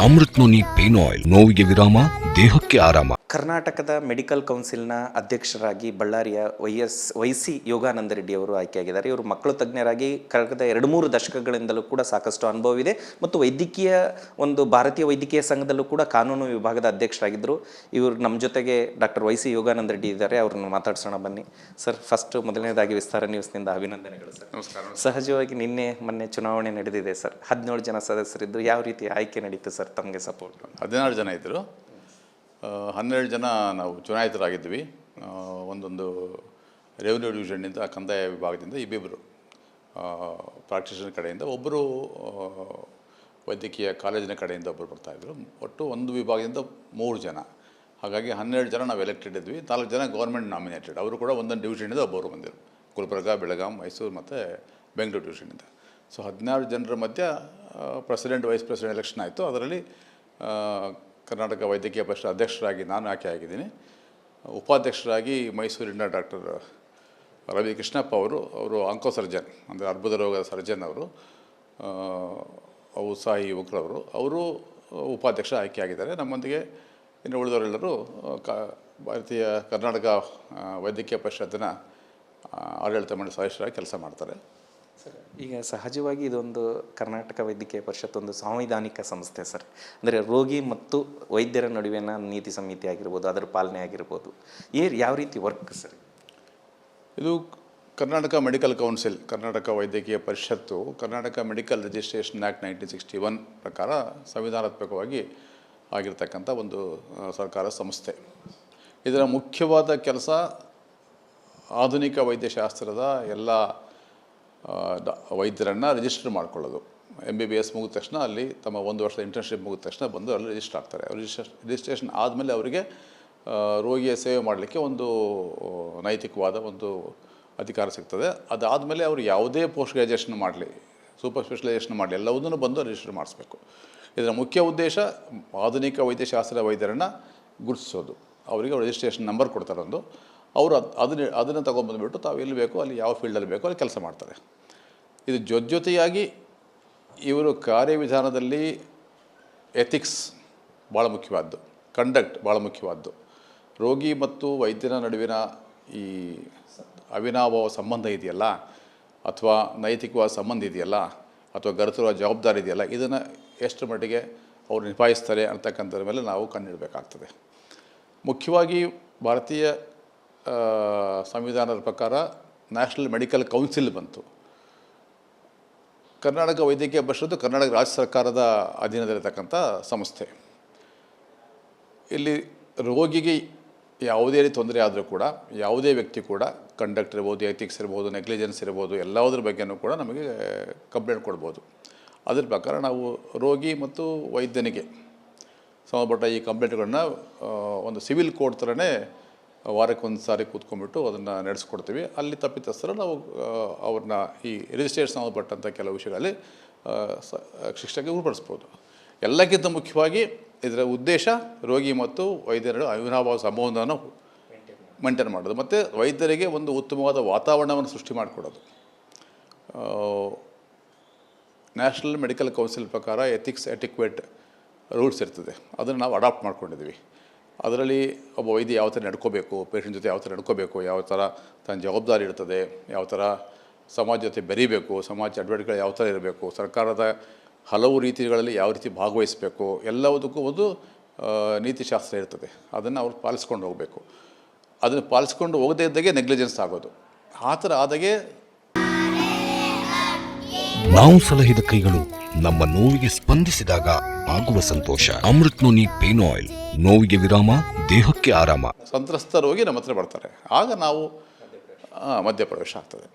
Amrit noni pain oil, ನೋವಿಗೆ ವಿರಾಮ, ದೇಹಕ್ಕೆ ಆರಾಮ. ಕರ್ನಾಟಕದ ಮೆಡಿಕಲ್ ಕೌನ್ಸಿಲ್ನ ಅಧ್ಯಕ್ಷರಾಗಿ ಬಳ್ಳಾರಿಯ ವೈಸಿ ಯೋಗಾನಂದ ರೆಡ್ಡಿ ಅವರು ಆಯ್ಕೆಯಾಗಿದ್ದಾರೆ. ಇವರು ಮಕ್ಕಳು ತಜ್ಞರಾಗಿ ಕಳೆದ 2-3 ದಶಕಗಳಿಂದಲೂ ಕೂಡ ಸಾಕಷ್ಟು ಅನುಭವವಿದೆ ಮತ್ತು ಭಾರತೀಯ ವೈದ್ಯಕೀಯ ಸಂಘದಲ್ಲೂ ಕೂಡ ಕಾನೂನು ವಿಭಾಗದ ಅಧ್ಯಕ್ಷರಾಗಿದ್ದರು. ಇವರು ನಮ್ಮ ಜೊತೆಗೆ ಡಾಕ್ಟರ್ ವೈಸಿ ಯೋಗಾನಂದ ರೆಡ್ಡಿ ಇದ್ದಾರೆ. ಅವ್ರನ್ನ ಮಾತಾಡ್ಸೋಣ ಬನ್ನಿ. ಸರ್, ಫಸ್ಟ್ ಮೊದಲನೇದಾಗಿ ವಿಸ್ತಾರ ನ್ಯೂಸ್ನಿಂದ ಅಭಿನಂದನೆಗಳು ಸರ್. ನಮಸ್ಕಾರ. ಸಹಜವಾಗಿ ಮೊನ್ನೆ ಚುನಾವಣೆ ನಡೆದಿದೆ ಸರ್. 17 ಜನ ಸದಸ್ಯರಿದ್ದು ಯಾವ ರೀತಿ ಆಯ್ಕೆ ನಡೀತು ಸರ್ ತಮಗೆ ಸಪೋರ್ಟ್? 16 ಜನ ಇದ್ದರು. 12 ಜನ ನಾವು ಚುನಾಯಿತರಾಗಿದ್ವಿ. ಒಂದೊಂದು ರೆವಿನ್ಯೂ ಡಿವಿಷನ್ನಿಂದ, ಕಂದಾಯ ವಿಭಾಗದಿಂದ ಇಬ್ಬಿಬ್ಬರು ಪ್ರಾಕ್ಟೀಷನರ್ ಕಡೆಯಿಂದ, ಒಬ್ಬರು ವೈದ್ಯಕೀಯ ಕಾಲೇಜಿನ ಕಡೆಯಿಂದ ಒಬ್ಬರು ಬರ್ತಾಯಿದ್ರು. ಒಟ್ಟು ಒಂದು ವಿಭಾಗದಿಂದ 3 ಜನ. ಹಾಗಾಗಿ 12 ಜನ ನಾವು ಎಲೆಕ್ಟೆಡ್ ಇದ್ವಿ. 4 ಜನ ಗೌರ್ಮೆಂಟ್ ನಾಮಿನೇಟೆಡ್. ಅವರು ಕೂಡ ಒಂದೊಂದು ಡಿವಿಷನಿಂದ ಒಬ್ಬರು ಬಂದಿರು. ಗುಲ್ಬರ್ಗ, ಬೆಳಗಾಂ, ಮೈಸೂರು ಮತ್ತು ಬೆಂಗಳೂರು ಡಿವಿಷನಿಂದ. ಸೊ 16 ಜನರ ಮಧ್ಯೆ ಪ್ರೆಸಿಡೆಂಟ್, ವೈಸ್ ಪ್ರೆಸಿಡೆಂಟ್ ಎಲೆಕ್ಷನ್ ಆಯಿತು. ಅದರಲ್ಲಿ ಕರ್ನಾಟಕ ವೈದ್ಯಕೀಯ ಪರಿಷತ್ ಅಧ್ಯಕ್ಷರಾಗಿ ನಾನು ಆಯ್ಕೆ ಆಗಿದ್ದೀನಿ. ಉಪಾಧ್ಯಕ್ಷರಾಗಿ ಮೈಸೂರಿನ ಡಾಕ್ಟರ್ ರವಿ ಕೃಷ್ಣಪ್ಪ ಅವರು ಆಂಕೋ ಸರ್ಜನ್, ಅಂದರೆ ಅರ್ಬುದ ರೋಗದ ಸರ್ಜನ್ ಅವರು, ಉತ್ಸಾಹಿ ಯುವಕರವರು, ಅವರು ಉಪಾಧ್ಯಕ್ಷ ಆಯ್ಕೆ ಆಗಿದ್ದಾರೆ. ನಮ್ಮೊಂದಿಗೆ ಇನ್ನು ಉಳಿದವರೆಲ್ಲರೂ ಭಾರತೀಯ ಕರ್ನಾಟಕ ವೈದ್ಯಕೀಯ ಪರಿಷತ್ತಿನ ಆಡಳಿತ ಮಂಡಳಿ ಸದಸ್ಯರಾಗಿ ಕೆಲಸ ಮಾಡ್ತಾರೆ. ಸರ್, ಈಗ ಸಹಜವಾಗಿ ಇದೊಂದು ಕರ್ನಾಟಕ ವೈದ್ಯಕೀಯ ಪರಿಷತ್ ಒಂದು ಸಾಂವಿಧಾನಿಕ ಸಂಸ್ಥೆ ಸರ್. ಅಂದರೆ ರೋಗಿ ಮತ್ತು ವೈದ್ಯರ ನಡುವಿನ ನೀತಿ ಸಂಹಿತೆ ಆಗಿರ್ಬೋದು, ಅದರ ಪಾಲನೆ ಆಗಿರ್ಬೋದು, ಯಾವ ರೀತಿ ವರ್ಕ್ ಸರ್? ಇದು ಕರ್ನಾಟಕ ಮೆಡಿಕಲ್ ಕೌನ್ಸಿಲ್, ಕರ್ನಾಟಕ ವೈದ್ಯಕೀಯ ಪರಿಷತ್ತು ಕರ್ನಾಟಕ ಮೆಡಿಕಲ್ ರಿಜಿಸ್ಟ್ರೇಷನ್ ಆ್ಯಕ್ಟ್ 1961 ಪ್ರಕಾರ ಸಂವಿಧಾನಾತ್ಮಕವಾಗಿ ಆಗಿರ್ತಕ್ಕಂಥ ಒಂದು ಸರ್ಕಾರ ಸಂಸ್ಥೆ. ಇದರ ಮುಖ್ಯವಾದ ಕೆಲಸ ಆಧುನಿಕ ವೈದ್ಯಶಾಸ್ತ್ರದ ಎಲ್ಲ ವೈದ್ಯರನ್ನು ರಿಜಿಸ್ಟರ್ ಮಾಡ್ಕೊಳ್ಳೋದು. MBBS ಮುಗಿದ ತಕ್ಷಣ ಅಲ್ಲಿ ತಮ್ಮ 1 ವರ್ಷದ ಇಂಟರ್ನ್ಶಿಪ್ ಮುಗಿದ ತಕ್ಷಣ ಬಂದು ಅಲ್ಲಿ ರಿಜಿಸ್ಟರ್ ಆಗ್ತಾರೆ. ರಿಜಿಸ್ಟ್ರೇಷನ್ ಆದಮೇಲೆ ಅವರಿಗೆ ರೋಗಿಯ ಸೇವೆ ಮಾಡಲಿಕ್ಕೆ ಒಂದು ನೈತಿಕವಾದ ಒಂದು ಅಧಿಕಾರ ಸಿಗ್ತದೆ. ಅದಾದಮೇಲೆ ಅವರು ಯಾವುದೇ ಪೋಸ್ಟ್ ಗ್ರ್ಯಾಜುಯೇಷನ್ ಮಾಡಲಿ, ಸೂಪರ್ ಸ್ಪೆಷಲೈಸೇಷನ್ ಮಾಡಲಿ, ಎಲ್ಲವನ್ನೂ ಬಂದು ರಿಜಿಸ್ಟರ್ ಮಾಡಿಸ್ಬೇಕು. ಇದರ ಮುಖ್ಯ ಉದ್ದೇಶ ಆಧುನಿಕ ವೈದ್ಯಶಾಸ್ತ್ರ ವೈದ್ಯರನ್ನು ಗುರುತಿಸೋದು. ಅವರಿಗೆ ರಿಜಿಸ್ಟ್ರೇಷನ್ ನಂಬರ್ ಕೊಡ್ತಾರೆ ಒಂದು. ಅವರು ಅದನ್ನು ತೊಗೊಂಬಂದುಬಿಟ್ಟು ತಾವು ಎಲ್ಲಿ ಬೇಕೋ ಅಲ್ಲಿ, ಯಾವ ಫೀಲ್ಡಲ್ಲಿ ಬೇಕೋ ಅಲ್ಲಿ ಕೆಲಸ ಮಾಡ್ತಾರೆ. ಇದು ಜೊತೆಯಾಗಿ ಇವರು ಕಾರ್ಯವಿಧಾನದಲ್ಲಿ ಎಥಿಕ್ಸ್ ಭಾಳ ಮುಖ್ಯವಾದ್ದು, ಕಂಡಕ್ಟ್ ಭಾಳ ಮುಖ್ಯವಾದ್ದು. ರೋಗಿ ಮತ್ತು ವೈದ್ಯರ ನಡುವಿನ ಈ ಅವಿನಾಭಾವ ಸಂಬಂಧ ಇದೆಯಲ್ಲ, ಅಥವಾ ನೈತಿಕವಾದ ಸಂಬಂಧ ಇದೆಯಲ್ಲ, ಅಥವಾ ಗರುತಿರುವ ಜವಾಬ್ದಾರಿ ಇದೆಯಲ್ಲ, ಇದನ್ನು ಎಷ್ಟು ಮಟ್ಟಿಗೆ ಅವರು ನಿಭಾಯಿಸ್ತಾರೆ ಅಂತಕ್ಕಂಥದ್ರ ಮೇಲೆ ನಾವು ಕಣ್ಣಿಡಬೇಕಾಗ್ತದೆ. ಮುಖ್ಯವಾಗಿ ಭಾರತೀಯ ಸಂವಿಧಾನದ ಪ್ರಕಾರ ನ್ಯಾಷನಲ್ ಮೆಡಿಕಲ್ ಕೌನ್ಸಿಲ್ ಬಂತು. ಕರ್ನಾಟಕ ವೈದ್ಯಕೀಯ ಪರಿಷತ್ತು ಕರ್ನಾಟಕ ರಾಜ್ಯ ಸರ್ಕಾರದ ಅಧೀನದಲ್ಲಿರ್ತಕ್ಕಂಥ ಸಂಸ್ಥೆ. ಇಲ್ಲಿ ರೋಗಿಗೆ ಯಾವುದೇ ರೀತಿ ತೊಂದರೆ ಆದರೂ ಕೂಡ, ಯಾವುದೇ ವ್ಯಕ್ತಿ ಕೂಡ, ಕಂಡಕ್ಟ್ ಇರ್ಬೋದು, ಎಥಿಕ್ಸ್ ಇರ್ಬೋದು, ನೆಗ್ಲಿಜೆನ್ಸ್ ಇರ್ಬೋದು, ಎಲ್ಲದರ ಬಗ್ಗೆಯೂ ಕೂಡ ನಮಗೆ ಕಂಪ್ಲೇಂಟ್ ಕೊಡ್ಬೋದು. ಅದ್ರ ಪ್ರಕಾರ ನಾವು ರೋಗಿ ಮತ್ತು ವೈದ್ಯನಿಗೆ ಸಂಬಂಧಪಟ್ಟ ಈ ಕಂಪ್ಲೇಂಟ್ಗಳನ್ನ ಒಂದು ಸಿವಿಲ್ ಕೋರ್ಟ್ ಥರನೇ ವಾರಕ್ಕೊಂದು ಸಾರಿ ಕೂತ್ಕೊಂಡ್ಬಿಟ್ಟು ಅದನ್ನು ನಡೆಸ್ಕೊಡ್ತೀವಿ. ಅಲ್ಲಿ ತಪ್ಪಿತಸ್ಥರು ನಾವು ಅವ್ರನ್ನ ಈ ರಿಜಿಸ್ಟ್ರೇಷನ್ ಸಂಬಂಧಪಟ್ಟಂಥ ಕೆಲವು ವಿಷಯಗಳಲ್ಲಿ ಶಿಕ್ಷೆಗೆ ಗುರುಪಡಿಸ್ಬೋದು. ಎಲ್ಲಕ್ಕಿಂತ ಮುಖ್ಯವಾಗಿ ಇದರ ಉದ್ದೇಶ ರೋಗಿ ಮತ್ತು ವೈದ್ಯರ ಅವಿನಾಭಾವ ಸಂಬಂಧವನ್ನು ಮೇಂಟೈನ್ ಮಾಡೋದು, ಮತ್ತು ವೈದ್ಯರಿಗೆ ಒಂದು ಉತ್ತಮವಾದ ವಾತಾವರಣವನ್ನು ಸೃಷ್ಟಿ ಮಾಡಿಕೊಡೋದು. ನ್ಯಾಷನಲ್ ಮೆಡಿಕಲ್ ಕೌನ್ಸಿಲ್ ಪ್ರಕಾರ ಎಥಿಕ್ಸ್ ಎಟಿಕ್ವೇಟ್ ರೂಲ್ಸ್ ಇರ್ತದೆ. ಅದನ್ನು ನಾವು ಅಡಾಪ್ಟ್ ಮಾಡ್ಕೊಂಡಿದ್ವಿ. ಅದರಲ್ಲಿ ಒಬ್ಬ ವೈದ್ಯ ಯಾವ ಥರ ನಡ್ಕೋಬೇಕು, ಪೇಷಂಟ್ ಜೊತೆ ಯಾವ ಥರ ನಡ್ಕೋಬೇಕು, ಯಾವ ಥರ ತನ್ನ ಜವಾಬ್ದಾರಿ ಇರ್ತದೆ, ಯಾವ ಥರ ಸಮಾಜ ಜೊತೆ ಬೆರೀಬೇಕು, ಸಮಾಜ ಚಟುವಟಿಕೆಗಳು ಯಾವ ಥರ ಇರಬೇಕು, ಸರ್ಕಾರದ ಹಲವು ರೀತಿಗಳಲ್ಲಿ ಯಾವ ರೀತಿ ಭಾಗವಹಿಸಬೇಕು, ಎಲ್ಲದಕ್ಕೂ ಒಂದು ನೀತಿಶಾಸ್ತ್ರ ಇರ್ತದೆ. ಅದನ್ನು ಅವ್ರು ಪಾಲಿಸ್ಕೊಂಡು ಹೋಗಬೇಕು. ಅದನ್ನು ಪಾಲಿಸ್ಕೊಂಡು ಹೋಗದೇ ಇದ್ದಾಗೆ ನೆಗ್ಲಿಜೆನ್ಸ್ ಆಗೋದು. ಆ ಥರ ಆದಾಗೆ ನಾವು ಸಲಹಿದ ಕೈಗಳು ನಮ್ಮ ನೋವಿಗೆ ಸ್ಪಂದಿಸಿದಾಗ ಆಗುವ ಸಂತೋಷ. ಅಮೃತ್ ನೋನಿ ಪೇನ್ ಆಯಿಲ್, ನೋವಿಗೆ ವಿರಾಮ, ದೇಹಕ್ಕೆ ಆರಾಮ. ಸಂತ್ರಸ್ತ ರೋಗಿ ನಮ್ಮ ಹತ್ರ ಬರ್ತಾರೆ, ಆಗ ನಾವು ಮಧ್ಯಪ್ರವೇಶ ಆಗ್ತದೆ.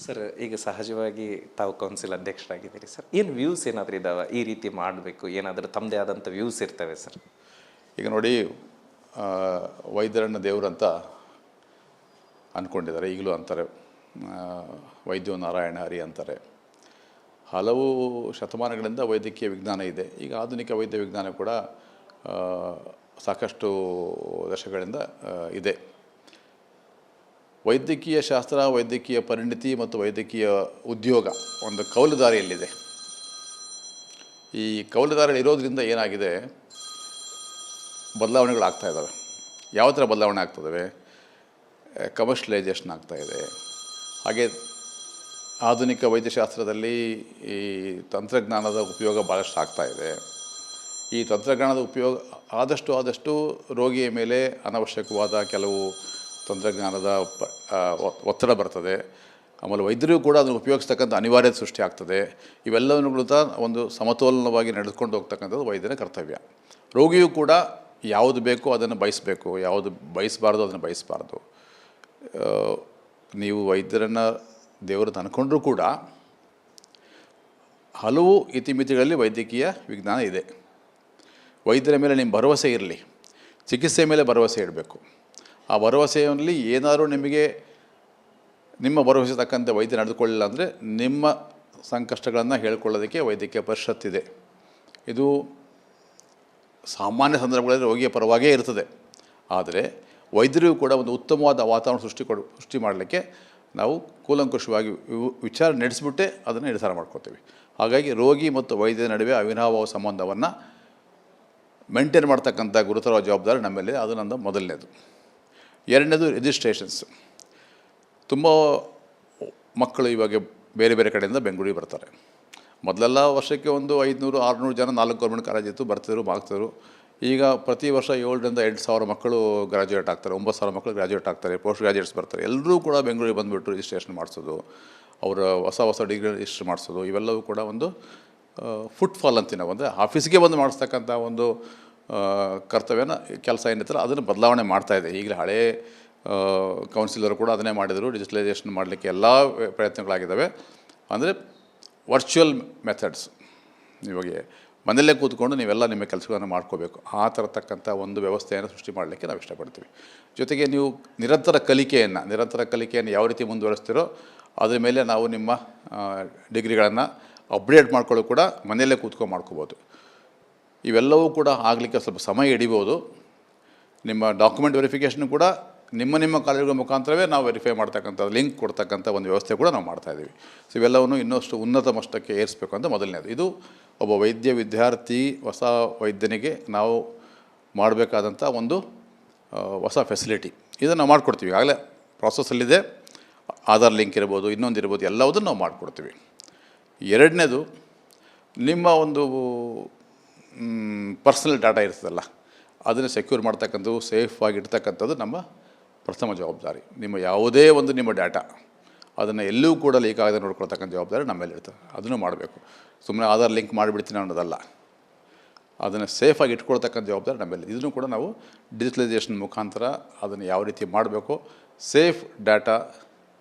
ಸರ್, ಈಗ ಸಹಜವಾಗಿ ತಾವು ಕೌನ್ಸಿಲ್ ಅಧ್ಯಕ್ಷರಾಗಿದ್ದೀರಿ ಸರ್. ಏನು ವ್ಯೂಸ್ ಏನಾದರೂ ಇದ್ದಾವೆ ಈ ರೀತಿ ಮಾಡಬೇಕು, ಏನಾದರೂ ತಮ್ಮದೇ ಆದಂಥ ವ್ಯೂಸ್ ಇರ್ತವೆ ಸರ್? ಈಗ ನೋಡಿ, ವೈದ್ಯರನ್ನ ದೇವರಂತ ಅಂದ್ಕೊಂಡಿದ್ದಾರೆ, ಈಗಲೂ ಅಂತಾರೆ. ವೈದ್ಯೋ ನಾರಾಯಣ ಹರಿ ಅಂತಾರೆ. ಹಲವು ಶತಮಾನಗಳಿಂದ ವೈದ್ಯಕೀಯ ವಿಜ್ಞಾನ ಇದೆ. ಈಗ ಆಧುನಿಕ ವೈದ್ಯ ವಿಜ್ಞಾನ ಕೂಡ ಸಾಕಷ್ಟು ದಶಕಗಳಿಂದ ಇದೆ. ವೈದ್ಯಕೀಯ ಶಾಸ್ತ್ರ, ವೈದ್ಯಕೀಯ ಪರಿಣಿತಿ ಮತ್ತು ವೈದ್ಯಕೀಯ ಉದ್ಯೋಗ ಒಂದು ಕೌಲು ದಾರಿಯಲ್ಲಿದೆ. ಈ ಕೌಲುದಾರರು ಇರೋದ್ರಿಂದ ಏನಾಗಿದೆ, ಬದಲಾವಣೆಗಳಾಗ್ತಾ ಇದ್ದಾವೆ. ಯಾವ ಥರ ಬದಲಾವಣೆ ಆಗ್ತದವೆ? ಕಮರ್ಷಿಯಲೈಸೇಷನ್ ಆಗ್ತಾಯಿದೆ. ಹಾಗೆ ಆಧುನಿಕ ವೈದ್ಯಶಾಸ್ತ್ರದಲ್ಲಿ ಈ ತಂತ್ರಜ್ಞಾನದ ಉಪಯೋಗ ಭಾಳಷ್ಟು ಆಗ್ತಾಯಿದೆ. ಈ ತಂತ್ರಜ್ಞಾನದ ಉಪಯೋಗ ಆದಷ್ಟು ರೋಗಿಯ ಮೇಲೆ ಅನವಶ್ಯಕವಾದ ಕೆಲವು ತಂತ್ರಜ್ಞಾನದ ಒತ್ತಡ ಬರ್ತದೆ. ಆಮೇಲೆ ವೈದ್ಯರಿಗೂ ಕೂಡ ಅದನ್ನು ಉಪಯೋಗಿಸ್ತಕ್ಕಂಥ ಅನಿವಾರ್ಯತೆ ಸೃಷ್ಟಿ ಆಗ್ತದೆ. ಇವೆಲ್ಲವನ್ನು ಕೂಡ ಒಂದು ಸಮತೋಲನವಾಗಿ ನಡೆದುಕೊಂಡು ಹೋಗ್ತಕ್ಕಂಥದ್ದು ವೈದ್ಯರ ಕರ್ತವ್ಯ. ರೋಗಿಯೂ ಕೂಡ ಯಾವುದು ಬೇಕೋ ಅದನ್ನು ಬಯಸಬೇಕು, ಯಾವುದು ಬಯಸಬಾರ್ದು ಅದನ್ನು ಬಯಸಬಾರ್ದು. ನೀವು ವೈದ್ಯರನ್ನು ದೇವರನ್ನು ಅಂದ್ಕೊಂಡ್ರೂ ಕೂಡ ಹಲವು ಇತಿಮಿತಿಗಳಲ್ಲಿ ವೈದ್ಯಕೀಯ ವಿಜ್ಞಾನ ಇದೆ. ವೈದ್ಯರ ಮೇಲೆ ನಿಮ್ಮ ಭರವಸೆ ಇರಲಿ, ಚಿಕಿತ್ಸೆ ಮೇಲೆ ಭರವಸೆ ಇಡಬೇಕು. ಆ ಭರವಸೆಯಲ್ಲಿ ಏನಾದರೂ ನಿಮಗೆ ನಿಮ್ಮ ಭರವಸೆ ತಕ್ಕಂತೆ ವೈದ್ಯ ನಡೆದುಕೊಳ್ಳಿಲ್ಲ ಅಂದರೆ ನಿಮ್ಮ ಸಂಕಷ್ಟಗಳನ್ನು ಹೇಳ್ಕೊಳ್ಳೋದಕ್ಕೆ ವೈದ್ಯಕೀಯ ಪರಿಷತ್ತಿದೆ. ಇದು ಸಾಮಾನ್ಯ ಸಂದರ್ಭಗಳಲ್ಲಿ ರೋಗಿಯ ಪರವಾಗೇ ಇರ್ತದೆ. ಆದರೆ ವೈದ್ಯರಿಗೂ ಕೂಡ ಒಂದು ಉತ್ತಮವಾದ ವಾತಾವರಣ ಸೃಷ್ಟಿ ಮಾಡಲಿಕ್ಕೆ ನಾವು ಕೂಲಂಕುಷವಾಗಿ ವಿಚಾರ ನಡೆಸಿಬಿಟ್ಟೆ ಅದನ್ನು ನಿರ್ಧಾರ ಮಾಡ್ಕೋತೀವಿ. ಹಾಗಾಗಿ ರೋಗಿ ಮತ್ತು ವೈದ್ಯರ ನಡುವೆ ಅವಿನಾಭಾವ ಸಂಬಂಧವನ್ನು ಮೇಂಟೈನ್ ಮಾಡ್ತಕ್ಕಂಥ ಗುರುತರವಾದ ಜವಾಬ್ದಾರಿ ನಮ್ಮಲ್ಲಿ. ಅದು ನನ್ನ ಮೊದಲನೇದು. ಎರಡನೇದು ರಿಜಿಸ್ಟ್ರೇಷನ್ಸ್. ತುಂಬ ಮಕ್ಕಳು ಇವಾಗ ಬೇರೆ ಬೇರೆ ಕಡೆಯಿಂದ ಬೆಂಗಳೂರಿಗೆ ಬರ್ತಾರೆ. ಮೊದಲೆಲ್ಲ ವರ್ಷಕ್ಕೆ ಒಂದು 500-600 ಜನ 4 ಗೌರ್ಮೆಂಟ್ ಕಾಲೇಜ್ ಇತ್ತು, ಬರ್ತಿದ್ರು ಮಾಗ್ತಿದ್ರು. ಈಗ ಪ್ರತಿ ವರ್ಷ 7,000 to 8,000 ಮಕ್ಕಳು ಗ್ರ್ಯಾಜುಯೇಟ್ ಆಗ್ತಾರೆ, 9,000 ಮಕ್ಕಳು ಗ್ರ್ಯಾಜುಯೇಟ್ ಆಗ್ತಾರೆ, ಪೋಸ್ಟ್ ಗ್ರ್ಯಾಜುಯೇಟ್ಸ್ ಬರ್ತಾರೆ. ಎಲ್ಲರೂ ಕೂಡ ಬೆಂಗಳೂರಿಗೆ ಬಂದುಬಿಟ್ಟು ರಿಜಿಸ್ಟ್ರೇಷನ್ ಮಾಡಿಸೋದು, ಅವರ ಹೊಸ ಡಿಗ್ರಿ ರಿಜಿಸ್ಟರ್ ಮಾಡಿಸೋದು, ಇವೆಲ್ಲವೂ ಕೂಡ ಒಂದು ಫುಟ್ಫಾಲ್ ಅಂತೀವಿ ನಾವು. ಅಂದರೆ ಆಫೀಸ್ಗೆ ಬಂದು ಮಾಡಿಸ್ತಕ್ಕಂಥ ಒಂದು ಕರ್ತವ್ಯನ ಕೆಲಸ ಏನಿರ್ತಾರೆ ಅದನ್ನು ಬದಲಾವಣೆ ಮಾಡ್ತಾಯಿದೆ. ಈಗಲೇ ಹಳೇ ಕೌನ್ಸಿಲರು ಕೂಡ ಅದನ್ನೇ ಮಾಡಿದರು. ಡಿಜಿಟಲೈಸೇಷನ್ ಮಾಡಲಿಕ್ಕೆ ಎಲ್ಲ ಪ್ರಯತ್ನಗಳಾಗಿದ್ದಾವೆ. ಅಂದರೆ ವರ್ಚುವಲ್ ಮೆಥಡ್ಸ್. ಇವಾಗ ಮನೆಯಲ್ಲೇ ಕೂತ್ಕೊಂಡು ನೀವೆಲ್ಲ ನಿಮ್ಮ ಕೆಲಸಗಳನ್ನು ಮಾಡ್ಕೋಬೇಕು. ಆ ಥರತಕ್ಕಂಥ ಒಂದು ವ್ಯವಸ್ಥೆಯನ್ನು ಸೃಷ್ಟಿ ಮಾಡಲಿಕ್ಕೆ ನಾವು ಇಷ್ಟಪಡ್ತೀವಿ. ಜೊತೆಗೆ ನೀವು ನಿರಂತರ ಕಲಿಕೆಯನ್ನು ಯಾವ ರೀತಿ ಮುಂದುವರಿಸ್ತೀರೋ ಅದ್ರ ಮೇಲೆ ನಾವು ನಿಮ್ಮ ಡಿಗ್ರಿಗಳನ್ನು ಅಪ್ಡೇಟ್ ಮಾಡ್ಕೊಳ್ಳೋ ಕೂಡ ಮನೆಯಲ್ಲೇ ಕೂತ್ಕೊಂಡು ಮಾಡ್ಕೋಬೋದು. ಇವೆಲ್ಲವೂ ಕೂಡ ಆಗಲಿಕ್ಕೆ ಸ್ವಲ್ಪ ಸಮಯ ಹಿಡಿಬೋದು. ನಿಮ್ಮ ಡಾಕ್ಯುಮೆಂಟ್ ವೆರಿಫಿಕೇಷನ್ ಕೂಡ ನಿಮ್ಮ ಕಾಲೇಜುಗಳ ಮುಖಾಂತರವೇ ನಾವು ವೆರಿಫೈ ಮಾಡ್ತಕ್ಕಂಥ ಲಿಂಕ್ ಕೊಡ್ತಕ್ಕಂಥ ಒಂದು ವ್ಯವಸ್ಥೆ ಕೂಡ ನಾವು ಮಾಡ್ತಾಯಿದ್ದೀವಿ. ಸೊ ಇವೆಲ್ಲವನ್ನು ಇನ್ನಷ್ಟು ಉನ್ನತ ಮಟ್ಟಕ್ಕೆ ಏರಿಸಬೇಕು ಅಂತ ಮೊದಲನೇದು. ಇದು ಒಬ್ಬ ವೈದ್ಯ ವಿದ್ಯಾರ್ಥಿ ಹೊಸ ವೈದ್ಯನಿಗೆ ನಾವು ಮಾಡಬೇಕಾದಂಥ ಒಂದು ಹೊಸ ಫೆಸಿಲಿಟಿ. ಇದನ್ನು ನಾವು ಮಾಡಿಕೊಡ್ತೀವಿ. ಈಗಾಗಲೇ ಪ್ರಾಸೆಸ್ಸಲ್ಲಿದೆ. ಆಧಾರ್ ಲಿಂಕ್ ಇರ್ಬೋದು, ಇನ್ನೊಂದಿರ್ಬೋದು, ಎಲ್ಲವುದನ್ನು ನಾವು ಮಾಡಿಕೊಡ್ತೀವಿ. ಎರಡನೇದು, ನಿಮ್ಮ ಒಂದು ಪರ್ಸನಲ್ ಡಾಟಾ ಇರ್ತದಲ್ಲ ಅದನ್ನು ಸೆಕ್ಯೂರ್ ಮಾಡ್ತಕ್ಕಂಥದ್ದು, ಸೇಫಾಗಿ ಇಡ್ತಕ್ಕಂಥದ್ದು ನಮ್ಮ ಪ್ರಥಮ ಜವಾಬ್ದಾರಿ. ನಿಮ್ಮ ಯಾವುದೇ ಒಂದು ನಿಮ್ಮ ಡಾಟಾ ಅದನ್ನು ಎಲ್ಲೂ ಕೂಡ ಲೀಕ್ ಆಗದೆ ನೋಡ್ಕೊಳ್ತಕ್ಕಂಥ ಜವಾಬ್ದಾರಿ ನಮ್ಮ ಮೇಲೆ ಇರ್ತದೆ. ಅದನ್ನು ಮಾಡಬೇಕು. ಸುಮ್ಮನೆ ಆಧಾರ್ ಲಿಂಕ್ ಮಾಡಿಬಿಡ್ತೀನಿ ಅನ್ನೋದಲ್ಲ, ಅದನ್ನು ಸೇಫಾಗಿ ಇಟ್ಕೊಳ್ತಕ್ಕಂಥ ಜವಾಬ್ದಾರಿ ನಮ್ಮಲ್ಲಿ. ಇದನ್ನು ಕೂಡ ನಾವು ಡಿಜಿಟಲೈಸೇಷನ್ ಮುಖಾಂತರ ಅದನ್ನು ಯಾವ ರೀತಿ ಮಾಡಬೇಕು, ಸೇಫ್ ಡಾಟಾ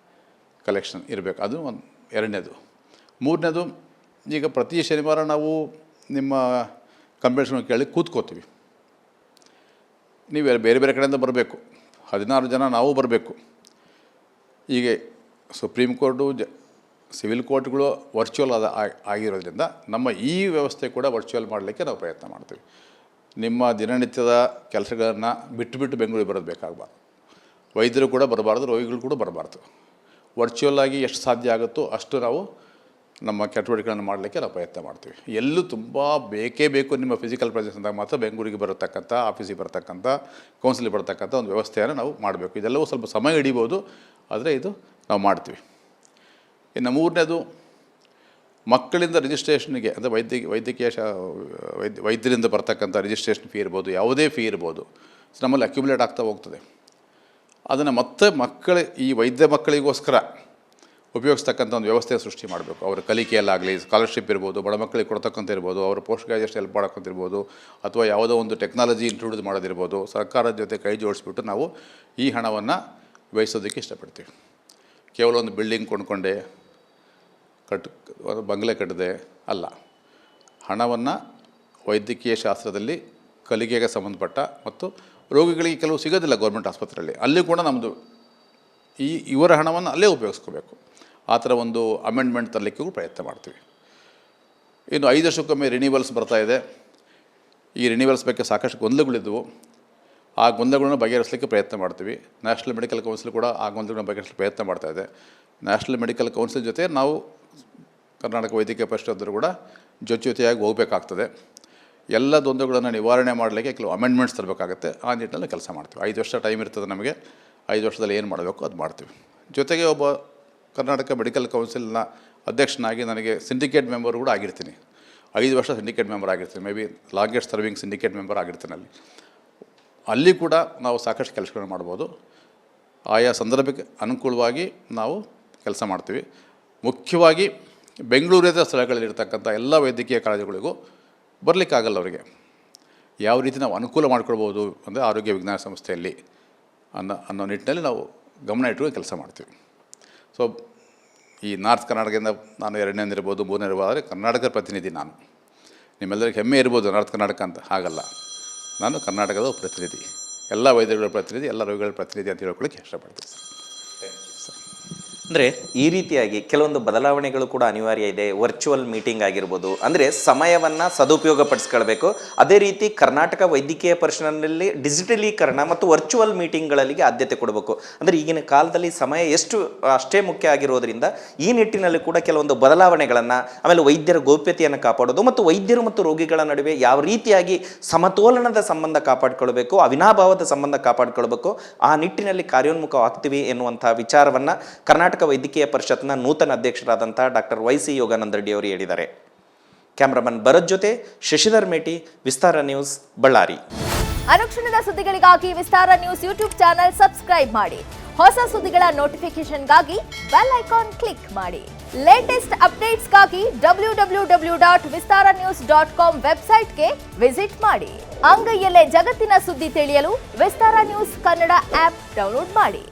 ಕಲೆಕ್ಷನ್ ಇರಬೇಕು. ಅದು ಒಂದು ಎರಡನೇದು. ಮೂರನೇದು, ಈಗ ಪ್ರತಿ ಶನಿವಾರ ನಾವು ನಿಮ್ಮ ಕಂಪ್ಲೇಂಟ್ಸ್ಗಳನ್ನ ಕೇಳಿ ಕೂತ್ಕೋತೀವಿ. ನೀವು ಬೇರೆ ಬೇರೆ ಕಡೆಯಿಂದ ಬರಬೇಕು. 16 ಜನ ನಾವು ಬರಬೇಕು. ಹೀಗೆ ಸುಪ್ರೀಂ ಕೋರ್ಟು ಸಿವಿಲ್ ಕೋರ್ಟ್ಗಳು ವರ್ಚುವಲ್ ಆಗಿರೋದ್ರಿಂದ ನಮ್ಮ ಈ ವ್ಯವಸ್ಥೆ ಕೂಡ ವರ್ಚುವಲ್ ಮಾಡಲಿಕ್ಕೆ ನಾವು ಪ್ರಯತ್ನ ಮಾಡ್ತೀವಿ. ನಿಮ್ಮ ದಿನನಿತ್ಯದ ಕೆಲಸಗಳನ್ನು ಬಿಟ್ಟು ಬೆಂಗಳೂರಿಗೆ ಬರೋದು ಬೇಕಾಗಬಾರ್ದು. ವೈದ್ಯರು ಕೂಡ ಬರಬಾರ್ದು, ರೋಗಿಗಳು ಕೂಡ ಬರಬಾರ್ದು. ವರ್ಚುವಲ್ ಆಗಿ ಎಷ್ಟು ಸಾಧ್ಯ ಆಗುತ್ತೋ ಅಷ್ಟು ನಾವು ನಮ್ಮ ಚಟುವಟಿಕೆಗಳನ್ನು ಮಾಡಲಿಕ್ಕೆ ನಾವು ಪ್ರಯತ್ನ ಮಾಡ್ತೀವಿ. ಎಲ್ಲೂ ತುಂಬ ಬೇಕೇ ಬೇಕು ನಿಮ್ಮ ಫಿಸಿಕಲ್ ಪ್ರೆಸೆನ್ಸ್ ಅಂದಾಗ ಮಾತ್ರ ಬೆಂಗಳೂರಿಗೆ ಬರತಕ್ಕಂಥ, ಆಫೀಸಿಗೆ ಬರತಕ್ಕಂಥ, ಕೌನ್ಸಿಲಿಗೆ ಬರತಕ್ಕಂಥ ಒಂದು ವ್ಯವಸ್ಥೆಯನ್ನು ನಾವು ಮಾಡಬೇಕು. ಇದೆಲ್ಲವೂ ಸ್ವಲ್ಪ ಸಮಯ ಹಿಡಿಬೋದು, ಆದರೆ ಇದು ನಾವು ಮಾಡ್ತೀವಿ. ಇನ್ನು ಮೂರನೇದು, ಮಕ್ಕಳಿಂದ ರಿಜಿಸ್ಟ್ರೇಷನ್ಗೆ ಅಂದರೆ ವೈದ್ಯಕೀಯ ವೈದ್ಯರಿಂದ ಬರ್ತಕ್ಕಂಥ ರಿಜಿಸ್ಟ್ರೇಷನ್ ಫೀ ಇರ್ಬೋದು, ಯಾವುದೇ ಫೀ ಇರ್ಬೋದು, ನಮ್ಮಲ್ಲಿ ಅಕ್ಯುಮುಲೇಟ್ ಆಗ್ತಾ ಹೋಗ್ತದೆ. ಅದನ್ನು ಮತ್ತೆ ಈ ವೈದ್ಯ ಮಕ್ಕಳಿಗೋಸ್ಕರ ಉಪಯೋಗಿಸ್ತಕ್ಕಂಥ ಒಂದು ವ್ಯವಸ್ಥೆ ಸೃಷ್ಟಿ ಮಾಡಬೇಕು. ಅವರ ಕಲಿಕೆಯಲ್ಲಾಗಲಿ, ಸ್ಕಾಲರ್ಶಿಪ್ ಇರ್ಬೋದು, ಬಡ ಮಕ್ಕಳಿಗೆ ಕೊಡ್ತಕ್ಕಂಥ ಇರ್ಬೋದು, ಅವರ ಪೋಸ್ಟ್ ಗ್ರಾಜುಯೇಷನ್ ಹೆಲ್ಪ್ ಮಾಡೋಕ್ಕಂತಿರ್ಬೋದು, ಅಥವಾ ಯಾವುದೋ ಒಂದು ಟೆಕ್ನಾಲಜಿ ಇಂಟ್ರೊಡ್ಯೂಸ್ ಮಾಡೋದಿರ್ಬೋದು, ಸರ್ಕಾರದ ಜೊತೆ ಕೈ ಜೋಡಿಸ್ಬಿಟ್ಟು ನಾವು ಈ ಹಣವನ್ನು ವ್ಯಯಿಸೋದಕ್ಕೆ ಇಷ್ಟಪಡ್ತೀವಿ. ಕೇವಲ ಒಂದು ಬಿಲ್ಡಿಂಗ್ ಕೊಂಡ್ಕೊಂಡೆ ಬಂಗಲೆ ಕಟ್ಟದೆ ಅಲ್ಲ. ಹಣವನ್ನು ವೈದ್ಯಕೀಯ ಶಾಸ್ತ್ರದಲ್ಲಿ ಕಲಿಕೆಗೆ ಸಂಬಂಧಪಟ್ಟ ಮತ್ತು ರೋಗಿಗಳಿಗೆ ಕೆಲವು ಸಿಗೋದಿಲ್ಲ ಗೌರ್ಮೆಂಟ್ ಆಸ್ಪತ್ರೆಯಲ್ಲಿ, ಅಲ್ಲಿ ಕೂಡ ನಮ್ಮದು ಇವರ ಹಣವನ್ನು ಅಲ್ಲೇ ಉಪಯೋಗಿಸ್ಕೋಬೇಕು. ಆ ಥರ ಒಂದು ಅಮೆಂಡ್ಮೆಂಟ್ ತರಲಿಕ್ಕೂ ಪ್ರಯತ್ನ ಮಾಡ್ತೀವಿ. ಇನ್ನು 5 ವರ್ಷಕ್ಕೊಮ್ಮೆ ರಿನಿವಲ್ಸ್ ಬರ್ತಾಯಿದೆ. ಈ ರಿನಿವಲ್ಸ್ ಬಗ್ಗೆ ಸಾಕಷ್ಟು ಗೊಂದಲಗಳಿದ್ದವು. ಆ ಗೊಂದಲಗಳನ್ನು ಬಗೆಹರಿಸಲಿಕ್ಕೆ ಪ್ರಯತ್ನ ಮಾಡ್ತೀವಿ. ನ್ಯಾಷನಲ್ ಮೆಡಿಕಲ್ ಕೌನ್ಸಿಲ್ ಕೂಡ ಆ ಗೊಂದಲಗಳನ್ನು ಬಗೆಹರಿಸಲಿಕ್ಕೆ ಪ್ರಯತ್ನ ಮಾಡ್ತಾಯಿದೆ. ನ್ಯಾಷನಲ್ ಮೆಡಿಕಲ್ ಕೌನ್ಸಿಲ್ ಜೊತೆ ನಾವು ಕರ್ನಾಟಕ ವೈದ್ಯಕೀಯ ಪರಿಷತ್ತರು ಕೂಡ ಜೊತೆಯಾಗಿ ಹೋಗಬೇಕಾಗ್ತದೆ. ಎಲ್ಲ ದ್ವಂದ್ವಗಳನ್ನು ನಿವಾರಣೆ ಮಾಡಲಿಕ್ಕೆ ಕೆಲವು ಅಮೆಂಡ್ಮೆಂಟ್ಸ್ ತರಬೇಕಾಗುತ್ತೆ. ಆ ನಿಟ್ಟಿನಲ್ಲಿ ಕೆಲಸ ಮಾಡ್ತೀವಿ. 5 ವರ್ಷ ಟೈಮ್ ಇರ್ತದೆ ನಮಗೆ. 5 ವರ್ಷದಲ್ಲಿ ಏನು ಮಾಡಬೇಕು ಅದು ಮಾಡ್ತೀವಿ. ಜೊತೆಗೆ ಒಬ್ಬ ಕರ್ನಾಟಕ ಮೆಡಿಕಲ್ ಕೌನ್ಸಿಲ್ನ ಅಧ್ಯಕ್ಷನಾಗಿ ನನಗೆ ಸಿಂಡಿಕೇಟ್ ಮೆಂಬರ್ ಕೂಡ ಆಗಿರ್ತೀನಿ. 5 ವರ್ಷ ಸಿಂಡಿಕೇಟ್ ಮೆಂಬರ್ ಆಗಿರ್ತೀನಿ. Maybe longest serving syndicate member ಆಗಿರ್ತೀನಿ ಅಲ್ಲಿ ಕೂಡ ನಾವು ಸಾಕಷ್ಟು ಕೆಲಸಗಳನ್ನು ಮಾಡ್ಬೋದು. ಆಯಾ ಸಂದರ್ಭಕ್ಕೆ ಅನುಕೂಲವಾಗಿ ನಾವು ಕೆಲಸ ಮಾಡ್ತೀವಿ. ಮುಖ್ಯವಾಗಿ ಬೆಂಗಳೂರಿನ ಸ್ಥಳಗಳಲ್ಲಿರ್ತಕ್ಕಂಥ ಎಲ್ಲ ವೈದ್ಯಕೀಯ ಕಾಲೇಜುಗಳಿಗೂ ಬರಲಿಕ್ಕಾಗಲ್ಲ ಅವರಿಗೆ. ಯಾವ ರೀತಿ ನಾವು ಅನುಕೂಲ ಮಾಡಿಕೊಳ್ಬೋದು ಅಂದರೆ ಆರೋಗ್ಯ ವಿಜ್ಞಾನ ಸಂಸ್ಥೆಯಲ್ಲಿ ಅನ್ನೋ ನಿಟ್ಟಿನಲ್ಲಿ ನಾವು ಗಮನ ಇಟ್ಕೊಂಡು ಕೆಲಸ ಮಾಡ್ತೀವಿ. ಸೊ ಈ ನಾರ್ತ್ ಕರ್ನಾಟಕದಿಂದ ನಾನು 2ನೇ ಇರ್ಬೋದು 3ನೇ ಇರ್ಬೋದು, ಆದರೆ ಕರ್ನಾಟಕದ ಪ್ರತಿನಿಧಿ ನಾನು. ನಿಮ್ಮೆಲ್ಲರಿಗೆ ಹೆಮ್ಮೆ ಇರ್ಬೋದು ನಾರ್ತ್ ಕರ್ನಾಟಕ ಅಂತ, ಹಾಗಲ್ಲ. ನಾನು ಕರ್ನಾಟಕದ ಪ್ರತಿನಿಧಿ, ಎಲ್ಲ ವೈದ್ಯರುಗಳ ಪ್ರತಿನಿಧಿ, ಎಲ್ಲ ರೋಗಿಗಳ ಪ್ರತಿನಿಧಿ ಅಂತ ಹೇಳ್ಕೊಳ್ಳಿಕ್ಕೆ ಇಷ್ಟಪಡ್ತೀನಿ ಸರ್. ಅಂದರೆ ಈ ರೀತಿಯಾಗಿ ಕೆಲವೊಂದು ಬದಲಾವಣೆಗಳು ಕೂಡ ಅನಿವಾರ್ಯ ಇದೆ. ವರ್ಚುವಲ್ ಮೀಟಿಂಗ್ ಆಗಿರ್ಬೋದು, ಅಂದರೆ ಸಮಯವನ್ನು ಸದುಪಯೋಗ ಪಡಿಸ್ಕೊಳ್ಬೇಕು. ಅದೇ ರೀತಿ ಕರ್ನಾಟಕ ವೈದ್ಯಕೀಯ ಪರಿಷತ್ನಲ್ಲಿ ಡಿಜಿಟಲೀಕರಣ ಮತ್ತು ವರ್ಚುವಲ್ ಮೀಟಿಂಗ್ಗಳಿಗೆ ಆದ್ಯತೆ ಕೊಡಬೇಕು. ಅಂದರೆ ಈಗಿನ ಕಾಲದಲ್ಲಿ ಸಮಯ ಅಷ್ಟೇ ಮುಖ್ಯ ಆಗಿರೋದ್ರಿಂದ ಈ ನಿಟ್ಟಿನಲ್ಲಿ ಕೂಡ ಕೆಲವೊಂದು ಬದಲಾವಣೆಗಳನ್ನು, ಆಮೇಲೆ ವೈದ್ಯರ ಗೌಪ್ಯತೆಯನ್ನು ಕಾಪಾಡೋದು ಮತ್ತು ವೈದ್ಯರು ಮತ್ತು ರೋಗಿಗಳ ನಡುವೆ ಯಾವ ರೀತಿಯಾಗಿ ಸಮತೋಲನದ ಸಂಬಂಧ ಕಾಪಾಡಿಕೊಳ್ಬೇಕು, ಅವಿನಾಭಾವದ ಸಂಬಂಧ ಕಾಪಾಡಿಕೊಳ್ಬೇಕು, ಆ ನಿಟ್ಟಿನಲ್ಲಿ ಕಾರ್ಯೋನ್ಮುಖವಾಗ್ತೀವಿ ಎನ್ನುವಂಥ ವಿಚಾರವನ್ನು ಕರ್ನಾಟಕ ವೈದ್ಯಕೀಯ ಪರಿಷತ್ನ ನೂತನ ಅಧ್ಯಕ್ಷರಾದಂಥ ಡಾಕ್ಟರ್ ವೈ.ಸಿ. ಯೋಗಾನಂದ ರೆಡ್ಡಿ ಅವರು ಹೇಳಿದ್ದಾರೆ. ಕ್ಯಾಮ್ರಾಮನ್ ಭರತ್ ಜೊತೆ ಶಶಿಧರ್ ಮೇಟಿ, ವಿಸ್ತಾರ ನ್ಯೂಸ್, ಬಳ್ಳಾರಿ. ಅನುಕ್ಷಣದ ಸುದ್ದಿಗಳಿಗಾಗಿ ವಿಸ್ತಾರ ನ್ಯೂಸ್ ಯೂಟ್ಯೂಬ್ ಚಾನೆಲ್ ಸಬ್ಸ್ಕ್ರೈಬ್ ಮಾಡಿ. ಹೊಸ ಸುದ್ದಿಗಳ ನೋಟಿಫಿಕೇಶನ್ಗಾಗಿ ಬೆಲ್ ಐಕಾನ್ ಕ್ಲಿಕ್ ಮಾಡಿ. ಲೇಟೆಸ್ಟ್ ಅಪ್ಡೇಟ್ಸ್ಗಾಗಿ www.vistaranews.com ವೆಬ್ಸೈಟ್ಗೆ ವಿಸಿಟ್ ಮಾಡಿ. ಅಂಗೈಯಲ್ಲೇ ಜಗತ್ತಿನ ಸುದ್ದಿ ತಿಳಿಯಲು ವಿಸ್ತಾರ ನ್ಯೂಸ್ ಕನ್ನಡ ಆಪ್ ಡೌನ್ಲೋಡ್ ಮಾಡಿ.